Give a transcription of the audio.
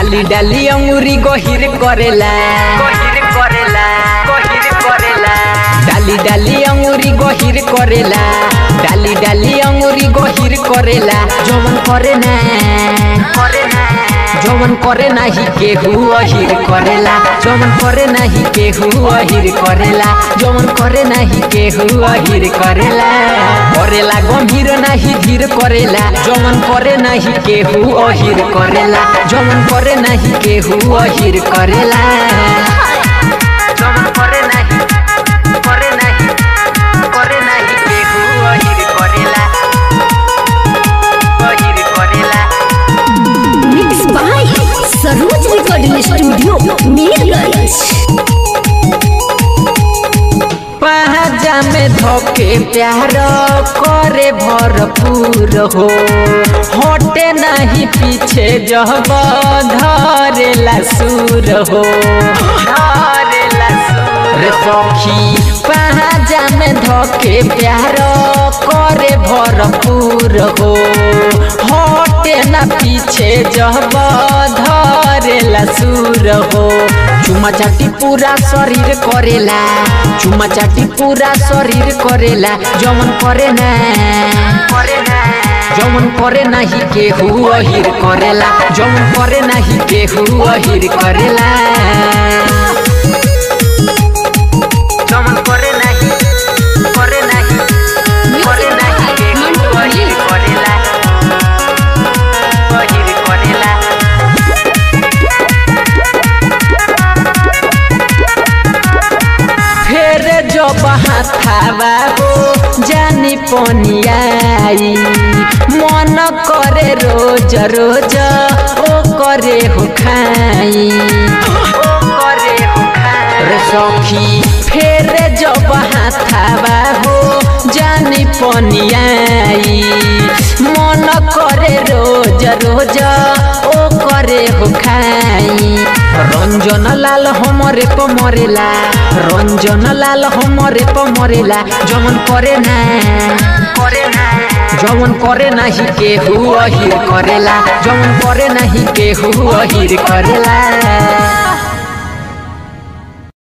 डाली डाली अंगूरी गहिर करेला डाली डाली अंगूरी गहिर करेला डाली डाली अंगूरी गहिर करेला जवन करे नाही केहू अहिर करेला जवन करे नाही केहू अहिर करेला जवन करे नाही केहू अहिर करेला करेला गंभीर नाही धीर करेला जवन करे नाही केहू अहिर करेला जवन करे नाही केहू अहिर करेला जवन करे नाही केहू अहिर करेला अहिर करेला। Mix by Saroj recording studio Mirganj. पहाजा में धोके प्यार करे भरपूर हो हटे नहीं पीछे जब धरेला सुर हो रे सखी पहाजा में धोके प्यार करे भरपूर हो हटे ना पीछे जब धरेला सुर हो चुमा चाटी पूरा शरीर करेला चुमा चाटी पूरा शरीर करेला जवन करे नाही केहू अहिर करेला जवन करे नाही केहू अहिर करेला जवन करे नाही केहू अहिर करेला अहिर करेला। फेर जब हाथावा हो जानी पनियाई मन करे रोज रोज ओ करे हो खाई रे सखी फेर जब हाथावा हो जानी पनियाई मन करे रोज रोज ओ करे हो खाई रंजन लाल हमरे प मरेला रंजन लाल हमरे प मरेला जवन करे नाही केहू अहिर करेला जवन करे नाही केहू अहिर करेला।